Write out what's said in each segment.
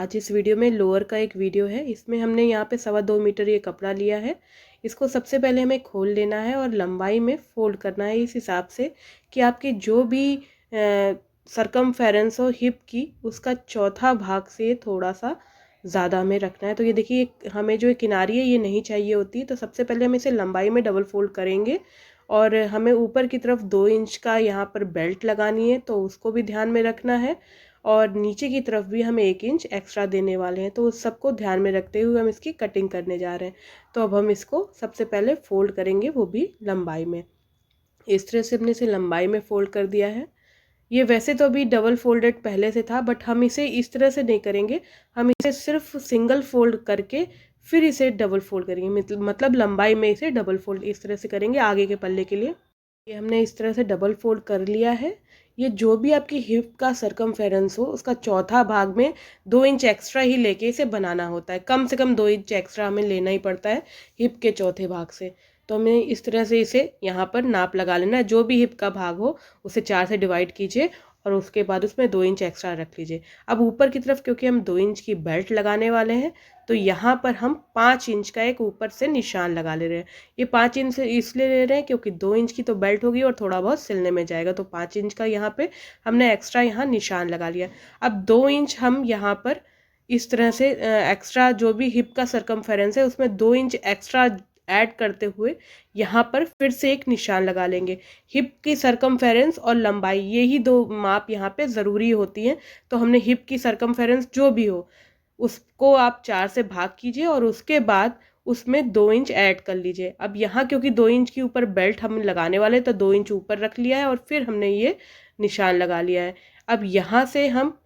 आज इस वीडियो में लोअर का एक वीडियो है। इसमें हमने यहाँ पे 2.25 मीटर ये कपड़ा लिया है। इसको सबसे पहले हमें खोल लेना है और लंबाई में फोल्ड करना है इस हिसाब से कि आपकी जो भी सरकमफेरेंस हो हिप की उसका चौथा भाग से थोड़ा सा ज़्यादा हमें रखना है। तो ये देखिए हमें जो किनारी है ये नहीं चाहिए होती, तो सबसे पहले हम इसे लंबाई में डबल फोल्ड करेंगे और हमें ऊपर की तरफ 2 इंच का यहाँ पर बेल्ट लगानी है, तो उसको भी ध्यान में रखना है और नीचे की तरफ भी हम 1 इंच एक्स्ट्रा देने वाले हैं। तो उस सबको ध्यान में रखते हुए हम इसकी कटिंग करने जा रहे हैं। तो अब हम इसको सबसे पहले फोल्ड करेंगे, वो भी लंबाई में। इस तरह से हमने इसे लंबाई में फोल्ड कर दिया है। ये वैसे तो अभी डबल फोल्डेड पहले से था, बट हम इसे इस तरह से नहीं करेंगे, हम इसे सिर्फ सिंगल फोल्ड करके फिर इसे डबल फोल्ड करेंगे। मतलब लंबाई में इसे डबल फोल्ड इस तरह से करेंगे आगे के पल्ले के लिए। ये हमने इस तरह से डबल फोल्ड कर लिया है। ये जो भी आपकी हिप का सरकमफेरेंस हो उसका चौथा भाग में 2 इंच एक्स्ट्रा ही लेके इसे बनाना होता है। कम से कम 2 इंच एक्स्ट्रा हमें लेना ही पड़ता है हिप के चौथे भाग से। तो हमें इस तरह से इसे यहाँ पर नाप लगा लेना है। जो भी हिप का भाग हो उसे 4 से डिवाइड कीजिए और उसके बाद उसमें 2 इंच एक्स्ट्रा रख लीजिए। अब ऊपर की तरफ क्योंकि हम 2 इंच की बेल्ट लगाने वाले हैं, तो यहाँ पर हम 5 इंच का एक ऊपर से निशान लगा ले रहे हैं। ये 5 इंच से इसलिए ले रहे हैं क्योंकि 2 इंच की तो बेल्ट होगी और थोड़ा बहुत सिलने में जाएगा, तो 5 इंच का यहाँ पे हमने एक्स्ट्रा यहाँ निशान लगा लिया। अब 2 इंच हम यहाँ पर इस तरह से एक्स्ट्रा जो भी हिप का सरकमफेरेंस है उसमें 2 इंच एक्स्ट्रा ऐड करते हुए यहाँ पर फिर से एक निशान लगा लेंगे। हिप की सरकमफेरेंस और लंबाई यही दो माप यहाँ पे ज़रूरी होती हैं। तो हमने हिप की सरकमफेरेंस जो भी हो उसको आप 4 से भाग कीजिए और उसके बाद उसमें 2 इंच ऐड कर लीजिए। अब यहाँ क्योंकि 2 इंच के ऊपर बेल्ट हम लगाने वाले तो 2 इंच ऊपर रख लिया है और फिर हमने ये निशान लगा लिया है। अब यहाँ से हम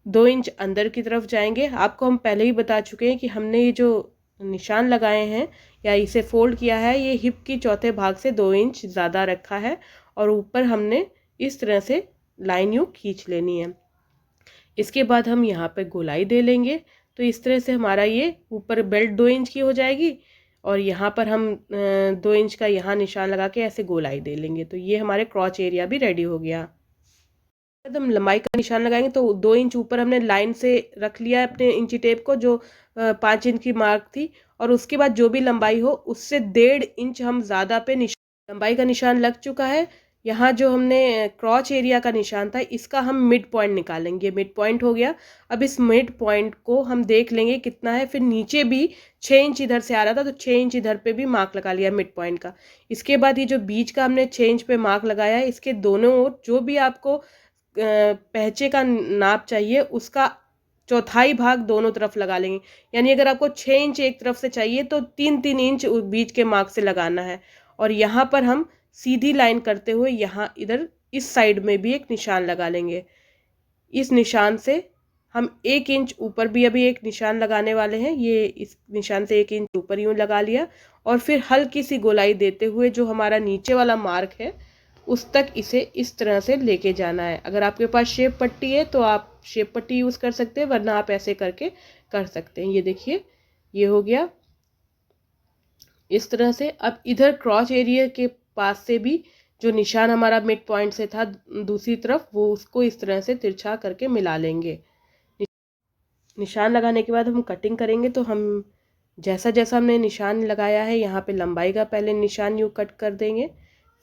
2 इंच अंदर की तरफ जाएंगे। आपको हम पहले ही बता चुके हैं कि हमने ये जो निशान लगाए हैं या इसे फोल्ड किया है ये हिप की चौथे भाग से 2 इंच ज़्यादा रखा है और ऊपर हमने इस तरह से लाइन यूँ खींच लेनी है। इसके बाद हम यहाँ पे गोलाई दे लेंगे। तो इस तरह से हमारा ये ऊपर बेल्ट 2 इंच की हो जाएगी और यहाँ पर हम 2 इंच का यहाँ निशान लगा के ऐसे गोलाई दे लेंगे। तो ये हमारे क्रॉच एरिया भी रेडी हो गया। जब हम लंबाई का निशान लगाएंगे तो 2 इंच ऊपर हमने लाइन से रख लिया है अपने इंची टेप को, जो 5 इंच की मार्क थी, और उसके बाद जो भी लंबाई हो उससे 1.5 इंच हम ज़्यादा पे निशान, लंबाई का निशान लग चुका है। यहाँ जो हमने क्रॉच एरिया का निशान था इसका हम मिड पॉइंट निकालेंगे। मिड पॉइंट हो गया। अब इस मिड पॉइंट को हम देख लेंगे कितना है। फिर नीचे भी 6 इंच इधर से आ रहा था तो 6 इंच इधर पे भी मार्क लगा लिया मिड पॉइंट का। इसके बाद ये जो बीच का हमने 6 इंच पे मार्क लगाया है इसके दोनों ओर जो भी आपको पहचे का नाप चाहिए उसका चौथाई भाग दोनों तरफ लगा लेंगे। यानी अगर आपको 6 इंच एक तरफ से चाहिए तो 3-3 इंच बीच के मार्क से लगाना है। और यहाँ पर हम सीधी लाइन करते हुए यहाँ इधर इस साइड में भी एक निशान लगा लेंगे। इस निशान से हम 1 इंच ऊपर भी अभी एक निशान लगाने वाले हैं। ये इस निशान से 1 इंच ऊपर यूँ लगा लिया और फिर हल्की सी गोलाई देते हुए जो हमारा नीचे वाला मार्क है उस तक इसे इस तरह से लेके जाना है। अगर आपके पास शेप पट्टी है तो आप शेप पट्टी यूज़ कर सकते हैं, वरना आप ऐसे करके कर सकते हैं। ये देखिए ये हो गया इस तरह से। अब इधर क्रॉच एरिया के पास से भी जो निशान हमारा मिड पॉइंट से था दूसरी तरफ, वो उसको इस तरह से तिरछा करके मिला लेंगे। निशान लगाने के बाद हम कटिंग करेंगे। तो हम जैसा जैसा हमने निशान लगाया है यहाँ पे लंबाई का पहले निशान यूँ कट कर देंगे।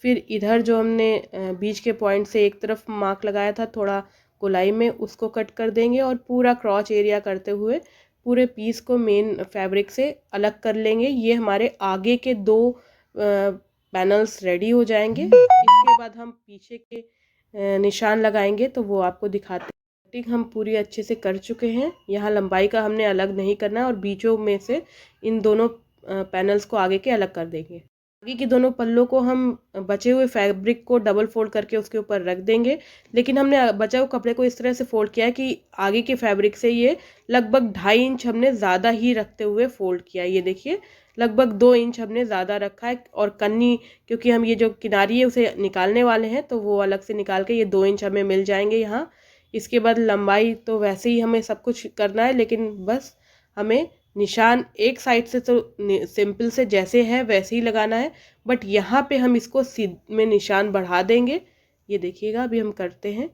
फिर इधर जो हमने बीच के पॉइंट से एक तरफ मार्क लगाया था थोड़ा गोलाई में, उसको कट कर देंगे और पूरा क्रॉच एरिया करते हुए पूरे पीस को मेन फैब्रिक से अलग कर लेंगे। ये हमारे आगे के 2 पैनल्स रेडी हो जाएंगे। इसके बाद हम पीछे के निशान लगाएंगे तो वो आपको दिखाते हैं। कटिंग हम पूरी अच्छे से कर चुके हैं। यहाँ लंबाई का हमने अलग नहीं करना है और बीचों में से इन दोनों पैनल्स को आगे के अलग कर देंगे। आगे के दोनों पल्लों को हम बचे हुए फैब्रिक को डबल फोल्ड करके उसके ऊपर रख देंगे। लेकिन हमने बचा हुए कपड़े को इस तरह से फोल्ड किया है कि आगे के फैब्रिक से ये लगभग 2.5 इंच हमने ज़्यादा ही रखते हुए फोल्ड किया है। ये देखिए लगभग 2 इंच हमने ज़्यादा रखा है। और कन्नी क्योंकि हम ये जो किनारी है उसे निकालने वाले हैं तो वो अलग से निकाल के ये 2 इंच हमें मिल जाएंगे यहाँ। इसके बाद लंबाई तो वैसे ही हमें सब कुछ करना है, लेकिन बस हमें निशान एक साइड से तो सिंपल से जैसे है वैसे ही लगाना है, बट यहाँ पे हम इसको में निशान बढ़ा देंगे। ये देखिएगा अभी हम करते हैं।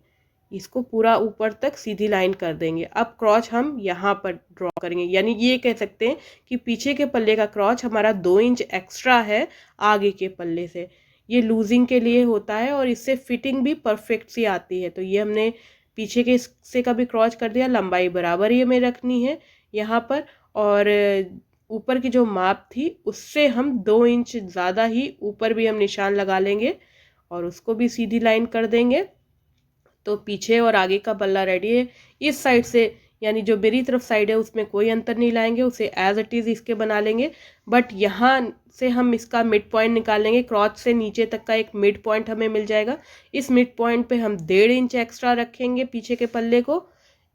इसको पूरा ऊपर तक सीधी लाइन कर देंगे। अब क्रॉच हम यहाँ पर ड्रॉ करेंगे, यानी ये कह सकते हैं कि पीछे के पल्ले का क्रॉच हमारा 2 इंच एक्स्ट्रा है आगे के पल्ले से। ये लूजिंग के लिए होता है और इससे फिटिंग भी परफेक्ट सी आती है। तो ये हमने पीछे के हिस्से का भी क्रॉच कर दिया, लंबाई बराबर ही हमें रखनी है यहाँ पर। और ऊपर की जो माप थी उससे हम 2 इंच ज़्यादा ही ऊपर भी हम निशान लगा लेंगे और उसको भी सीधी लाइन कर देंगे। तो पीछे और आगे का पल्ला रेडी है। इस साइड से यानी जो मेरी तरफ साइड है उसमें कोई अंतर नहीं लाएंगे, उसे एज इट इज़ इसके बना लेंगे। बट यहाँ से हम इसका मिड पॉइंट निकाल लेंगे, क्रॉच से नीचे तक का एक मिड पॉइंट हमें मिल जाएगा। इस मिड पॉइंट पे हम 1.5 इंच एक्स्ट्रा रखेंगे पीछे के पल्ले को।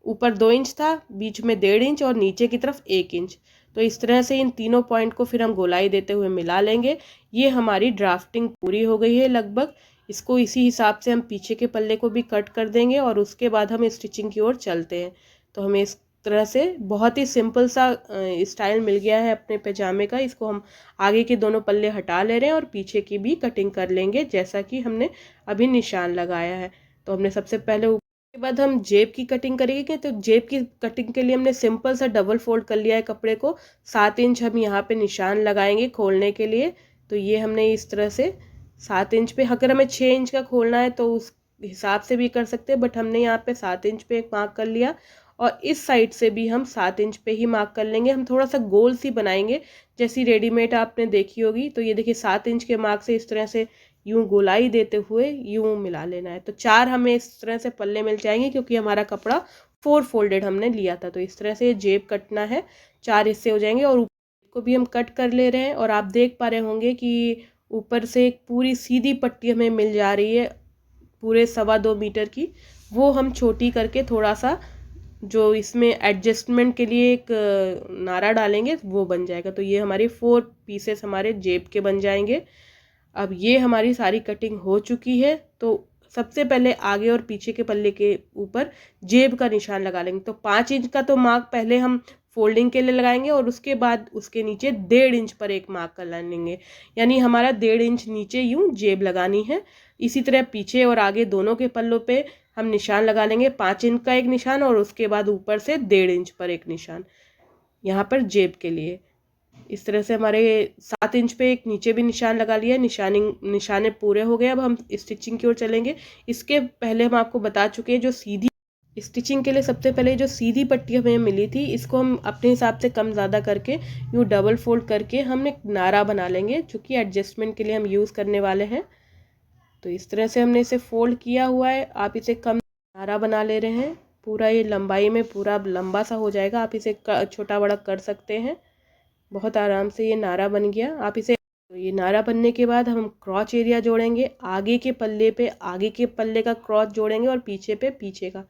ऊपर 2 इंच था, बीच में 1.5 इंच और नीचे की तरफ 1 इंच। तो इस तरह से इन तीनों पॉइंट को फिर हम गोलाई देते हुए मिला लेंगे। ये हमारी ड्राफ्टिंग पूरी हो गई है लगभग। इसको इसी हिसाब से हम पीछे के पल्ले को भी कट कर देंगे और उसके बाद हम स्टिचिंग की ओर चलते हैं। तो हमें इस तरह से बहुत ही सिंपल सा स्टाइल मिल गया है अपने पैजामे का। इसको हम आगे के दोनों पल्ले हटा ले रहे हैं और पीछे की भी कटिंग कर लेंगे जैसा कि हमने अभी निशान लगाया है। तो हमने सबसे पहले के बाद हम जेब की कटिंग करेंगे। तो जेब की कटिंग के लिए हमने सिंपल सा डबल फोल्ड कर लिया है कपड़े को। 7 इंच हम यहाँ पे निशान लगाएंगे खोलने के लिए। तो ये हमने इस तरह से 7 इंच पे, अगर हमें 6 इंच का खोलना है तो उस हिसाब से भी कर सकते हैं, बट हमने यहाँ पे 7 इंच पे एक मार्क कर लिया। और इस साइड से भी हम 7 इंच पे ही मार्क कर लेंगे। हम थोड़ा सा गोल सी बनाएंगे जैसी रेडीमेड आपने देखी होगी। तो ये देखिए 7 इंच के मार्क से इस तरह से यूं गोलाई देते हुए यूं मिला लेना है। तो 4 हमें इस तरह से पल्ले मिल जाएंगे क्योंकि हमारा कपड़ा 4 फोल्डेड हमने लिया था। तो इस तरह से जेब कटना है, 4 हिस्से हो जाएंगे। और ऊपर को भी हम कट कर ले रहे हैं और आप देख पा रहे होंगे कि ऊपर से एक पूरी सीधी पट्टी हमें मिल जा रही है पूरे 2.25 मीटर की। वो हम छोटी करके थोड़ा सा जो इसमें एडजस्टमेंट के लिए एक नारा डालेंगे वो बन जाएगा। तो ये हमारी 4 पीसेस हमारे जेब के बन जाएंगे। अब ये हमारी सारी कटिंग हो चुकी है। तो सबसे पहले आगे और पीछे के पल्ले के ऊपर जेब का निशान लगा लेंगे। तो 5 इंच का तो मार्क पहले हम फोल्डिंग के लिए लगाएंगे और उसके बाद उसके नीचे 1.5 इंच पर एक मार्क कर लेंगे, यानी हमारा 1.5 इंच नीचे यूं जेब लगानी है। इसी तरह पीछे और आगे दोनों के पल्लों पे हम निशान लगा लेंगे, 5 इंच का एक निशान और उसके बाद ऊपर से 1.5 इंच पर एक निशान यहाँ पर जेब के लिए। इस तरह से हमारे 7 इंच पे एक नीचे भी निशान लगा लिया। निशाने पूरे हो गए। अब हम स्टिचिंग की ओर चलेंगे। इसके पहले हम आपको बता चुके हैं जो सीधी स्टिचिंग के लिए सबसे पहले जो सीधी पट्टी हमें मिली थी इसको हम अपने हिसाब से कम ज़्यादा करके यूँ डबल फोल्ड करके हम एक नारा बना लेंगे जो कि एडजस्टमेंट के लिए हम यूज़ करने वाले हैं। तो इस तरह से हमने इसे फोल्ड किया हुआ है। आप इसे कम नारा बना ले रहे हैं, पूरा ये लंबाई में पूरा लंबा सा हो जाएगा। आप इसे छोटा बड़ा कर सकते हैं। बहुत आराम से ये नारा बन गया। आप इसे तो ये नारा बनने के बाद हम क्रॉच एरिया जोड़ेंगे। आगे के पल्ले पे आगे के पल्ले का क्रॉच जोड़ेंगे और पीछे पे पीछे का।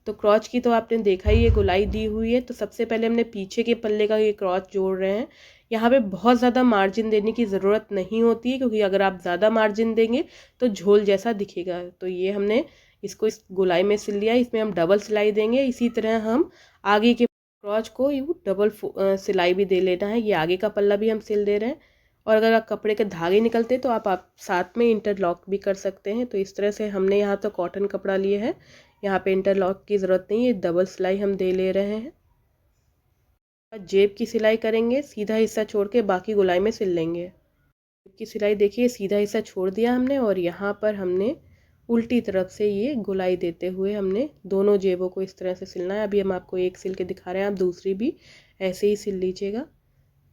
तो क्रॉच की तो आपने देखा ही, ये गोलाई दी हुई है। तो सबसे पहले हमने पीछे के पल्ले का ये क्रॉच जोड़ रहे हैं। यहाँ पे बहुत ज़्यादा मार्जिन देने की ज़रूरत नहीं होती है क्योंकि अगर आप ज़्यादा मार्जिन देंगे तो झोल जैसा दिखेगा। तो ये हमने इसको इस गोलाई में सिल लिया। इसमें हम डबल सिलाई देंगे। इसी तरह हम आगे के क्रॉच को यूँ डबल सिलाई भी दे लेना है। ये आगे का पल्ला भी हम सिल दे रहे हैं। और अगर आप कपड़े के धागे निकलते तो आप साथ में इंटरलॉक भी कर सकते हैं। तो इस तरह से हमने यहाँ तो कॉटन कपड़ा लिए है, यहाँ पे इंटरलॉक की ज़रूरत नहीं है। डबल सिलाई हम दे ले रहे हैं। जेब की सिलाई करेंगे, सीधा हिस्सा छोड़ के बाकी गोलाई में सिल लेंगे। जेब की सिलाई देखिए, सीधा हिस्सा छोड़ दिया हमने और यहाँ पर हमने उल्टी तरफ से ये गोलाई देते हुए हमने दोनों जेबों को इस तरह से सिलना है। अभी हम आपको एक सिल के दिखा रहे हैं, आप दूसरी भी ऐसे ही सिल लीजिएगा।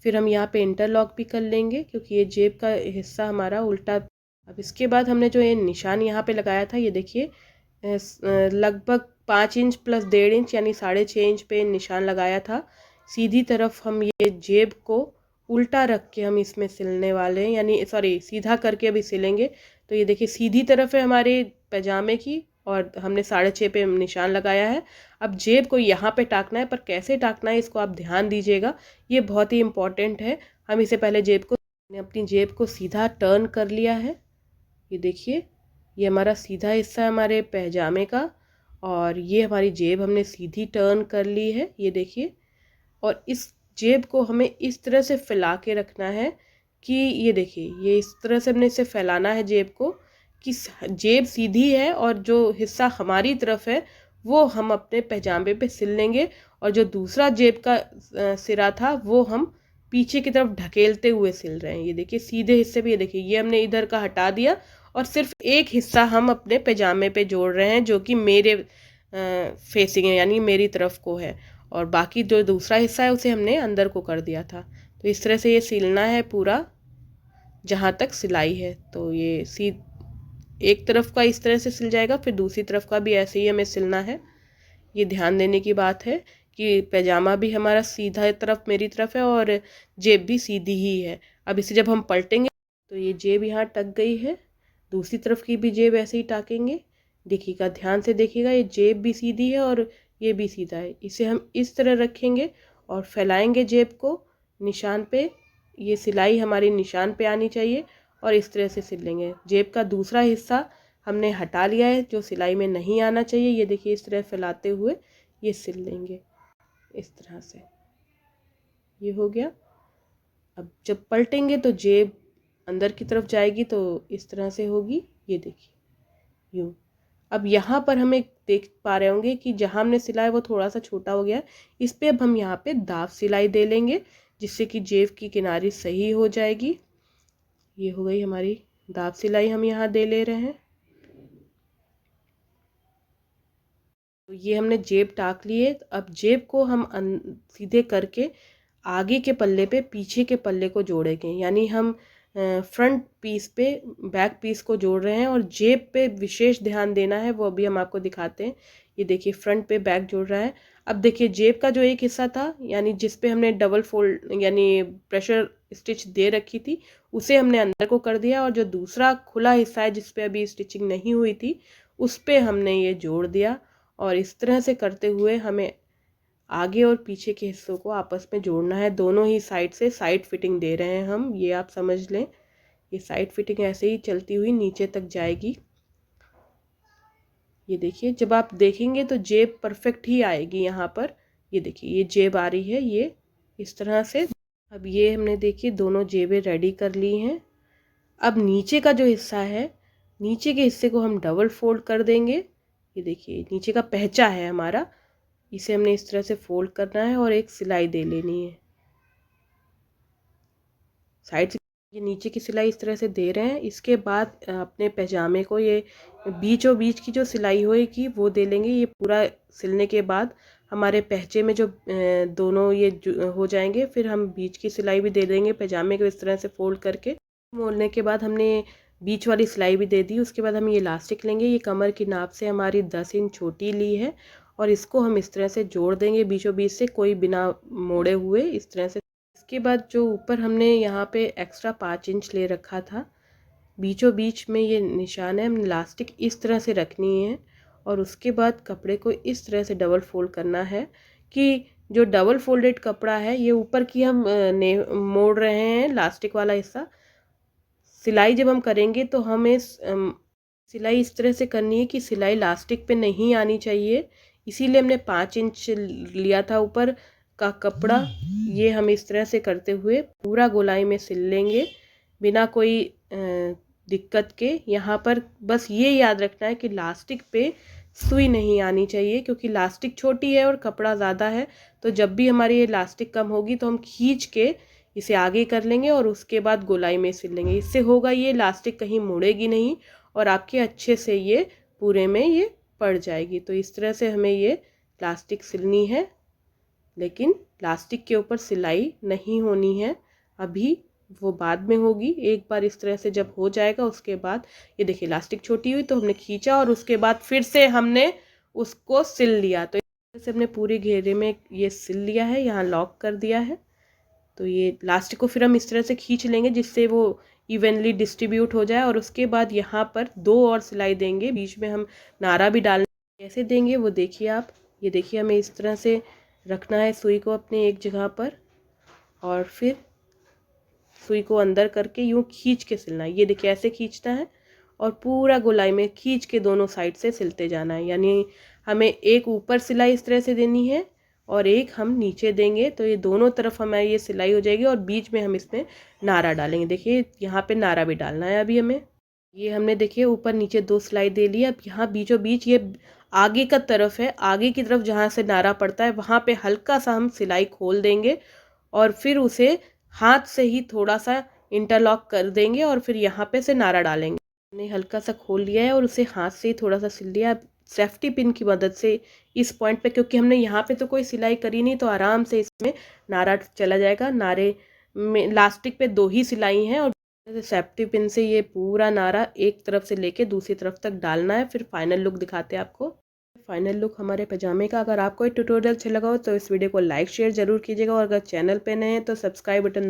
फिर हम यहाँ पे इंटरलॉक भी कर लेंगे क्योंकि ये जेब का हिस्सा हमारा उल्टा। अब इसके बाद हमने जो ये निशान यहाँ पे लगाया था, ये देखिए लगभग 5 इंच प्लस 1.5 इंच यानी 6.5 इंच पे निशान लगाया था। सीधी तरफ हम ये जेब को उल्टा रख के हम इसमें सिलने वाले हैं, यानी सॉरी सीधा करके अभी सिलेंगे। तो ये देखिए सीधी तरफ है हमारे पैजामे की और हमने 6.5 पे निशान लगाया है। अब जेब को यहाँ पे टाकना है, पर कैसे टाकना है इसको आप ध्यान दीजिएगा, ये बहुत ही इम्पॉर्टेंट है। हम इसे पहले अपनी जेब को सीधा टर्न कर लिया है। ये देखिए ये हमारा सीधा हिस्सा है हमारे पैजामे का और ये हमारी जेब हमने सीधी टर्न कर ली है, ये देखिए। और इस जेब को हमें इस तरह से फैला के रखना है कि ये देखिए, ये इस तरह से हमने इसे फैलाना है जेब को कि जेब सीधी है और जो हिस्सा हमारी तरफ है वो हम अपने पैजामे पे सिल लेंगे, और जो दूसरा जेब का सिरा था वो हम पीछे की तरफ ढकेलते हुए सिल रहे हैं। ये देखिए सीधे हिस्से पे, ये देखिए ये हमने इधर का हटा दिया और सिर्फ एक हिस्सा हम अपने पैजामे पे जोड़ रहे हैं जो कि मेरे फेसिंग है, यानी मेरी तरफ को है, और बाकी जो दूसरा हिस्सा है उसे हमने अंदर को कर दिया था। तो इस तरह से ये सिलना है पूरा जहाँ तक सिलाई है। तो ये एक तरफ का इस तरह से सिल जाएगा, फिर दूसरी तरफ का भी ऐसे ही हमें सिलना है। ये ध्यान देने की बात है कि पैजामा भी हमारा सीधा तरफ मेरी तरफ है और जेब भी सीधी ही है। अब इसे जब हम पलटेंगे तो ये जेब यहाँ टक गई है, दूसरी तरफ की भी जेब ऐसे ही टाकेंगे। देखिएगा, ध्यान से देखिएगा, ये जेब भी सीधी है और ये भी सीधा है। इसे हम इस तरह रखेंगे और फैलाएंगे जेब को निशान पे। ये सिलाई हमारी निशान पे आनी चाहिए और इस तरह से सिल लेंगे। जेब का दूसरा हिस्सा हमने हटा लिया है जो सिलाई में नहीं आना चाहिए। ये देखिए इस तरह फैलाते हुए ये सिल लेंगे इस तरह से। ये हो गया। अब जब पलटेंगे तो जेब अंदर की तरफ जाएगी तो इस तरह से होगी। ये देखिए यूँ। अब यहाँ पर हमें देख पा रहे होंगे कि जहाँ हमने सिलाई वो थोड़ा सा छोटा हो गया। इस पे अब हम यहाँ पे दाब सिलाई दे लेंगे जिससे कि जेब की किनारी सही हो जाएगी। ये हो गई हमारी दाब सिलाई, हम यहाँ दे ले रहे हैं। तो ये हमने जेब टाक लिए। अब जेब को हम सीधे करके आगे के पल्ले पे पीछे के पल्ले को जोड़ेंगे, यानी हम फ्रंट पीस पे बैक पीस को जोड़ रहे हैं और जेब पे विशेष ध्यान देना है, वो अभी हम आपको दिखाते हैं। ये देखिए फ्रंट पे बैक जोड़ रहा है। अब देखिए जेब का जो एक हिस्सा था, यानी जिस पे हमने डबल फोल्ड यानी प्रेशर स्टिच दे रखी थी, उसे हमने अंदर को कर दिया, और जो दूसरा खुला हिस्सा है जिस पे अभी स्टिचिंग नहीं हुई थी उस पे हमने ये जोड़ दिया। और इस तरह से करते हुए हमें आगे और पीछे के हिस्सों को आपस में जोड़ना है। दोनों ही साइड से साइड फिटिंग दे रहे हैं हम, ये आप समझ लें। ये साइड फिटिंग ऐसे ही चलती हुई नीचे तक जाएगी। ये देखिए जब आप देखेंगे तो जेब परफेक्ट ही आएगी यहाँ पर। ये देखिए ये जेब आ रही है ये इस तरह से। अब ये हमने देखिए दोनों जेबें रेडी कर ली हैं। अब नीचे का जो हिस्सा है, नीचे के हिस्से को हम डबल फोल्ड कर देंगे। ये देखिए नीचे का पहचा है हमारा, इसे हमने इस तरह से फोल्ड करना है और एक सिलाई दे लेनी है साइड से। ये नीचे की सिलाई इस तरह से दे रहे हैं। इसके बाद अपने पैजामे को ये बीचों बीच की जो सिलाई होएगी वो दे लेंगे। ये पूरा सिलने के बाद हमारे पहचे में जो दोनों ये हो जाएंगे, फिर हम बीच की सिलाई भी दे देंगे पैजामे को इस तरह से फोल्ड करके। मोड़ने के बाद हमने बीच वाली सिलाई भी दे दी। उसके बाद हम ये इलास्टिक लेंगे। ये कमर की नाप से हमारी 10 इंच छोटी ली है और इसको हम इस तरह से जोड़ देंगे बीचों बीच से, कोई बिना मोड़े हुए इस तरह से। इसके बाद जो ऊपर हमने यहाँ पे एक्स्ट्रा 5 इंच ले रखा था, बीचों बीच में ये निशान है, हमने इलास्टिक इस तरह से रखनी है और उसके बाद कपड़े को इस तरह से डबल फोल्ड करना है कि जो डबल फोल्डेड कपड़ा है ये ऊपर की हम मोड़ रहे हैं इलास्टिक वाला हिस्सा। सिलाई जब हम करेंगे तो हमें सिलाई इस तरह से करनी है कि सिलाई इलास्टिक पे नहीं आनी चाहिए, इसीलिए हमने 5 इंच लिया था ऊपर का कपड़ा। ये हम इस तरह से करते हुए पूरा गोलाई में सिल लेंगे बिना कोई दिक्कत के। यहाँ पर बस ये याद रखना है कि लास्टिक पे सुई नहीं आनी चाहिए, क्योंकि लास्टिक छोटी है और कपड़ा ज़्यादा है। तो जब भी हमारी ये लास्टिक कम होगी तो हम खींच के इसे आगे कर लेंगे और उसके बाद गोलाई में सिल लेंगे। इससे होगा ये लास्टिक कहीं मुड़ेगी नहीं और आपके अच्छे से ये पूरे में ये पड़ जाएगी। तो इस तरह से हमें ये लास्टिक सिलनी है, लेकिन लास्टिक के ऊपर सिलाई नहीं होनी है अभी, वो बाद में होगी। एक बार इस तरह से जब हो जाएगा उसके बाद ये देखिए इलास्टिक छोटी हुई तो हमने खींचा और उसके बाद फिर से हमने उसको सिल लिया। तो इस तरह से हमने पूरे घेरे में ये सिल लिया है, यहाँ लॉक कर दिया है। तो ये इलास्टिक को फिर हम इस तरह से खींच लेंगे जिससे वो इवनली डिस्ट्रीब्यूट हो जाए, और उसके बाद यहाँ पर 2 और सिलाई देंगे। बीच में हम नारा भी डालने, कैसे देंगे वो देखिए आप। ये देखिए हमें इस तरह से रखना है सुई को अपने एक जगह पर और फिर सुई को अंदर करके यूँ खींच के सिलना है। ये देखिए ऐसे खींचना है और पूरा गोलाई में खींच के दोनों साइड से सिलते जाना है। यानी हमें एक ऊपर सिलाई इस तरह से देनी है और एक हम नीचे देंगे, तो ये दोनों तरफ हमारी ये सिलाई हो जाएगी और बीच में हम इसमें नारा डालेंगे। देखिए यहाँ पे नारा भी डालना है अभी हमें। ये हमने देखिए ऊपर नीचे 2 सिलाई दे ली। अब यहाँ बीचों बीच ये आगे का तरफ है, आगे की तरफ जहाँ से नारा पड़ता है वहाँ पे हल्का सा हम सिलाई खोल देंगे और फिर उसे हाथ से ही थोड़ा सा इंटरलॉक कर देंगे और फिर यहाँ पे से नारा डालेंगे। हमने हल्का सा खोल लिया है और उसे हाथ से ही थोड़ा सा सिल लिया। अब सेफ्टी पिन की मदद से इस पॉइंट पे, क्योंकि हमने यहाँ पे तो कोई सिलाई करी नहीं, तो आराम से इसमें नारा चला जाएगा। नारे में लास्टिक पे 2 ही सिलाई हैं और सेफ्टी पिन से ये पूरा नारा एक तरफ से लेके दूसरी तरफ तक डालना है। फिर फाइनल लुक दिखाते हैं आपको। फाइनल लुक हमारे पजामे का। अगर आपको ये ट्यूटोरियल अच्छा लगा हो तो इस वीडियो को लाइक शेयर जरूर कीजिएगा और अगर चैनल पे नए हैं तो सब्सक्राइब बटन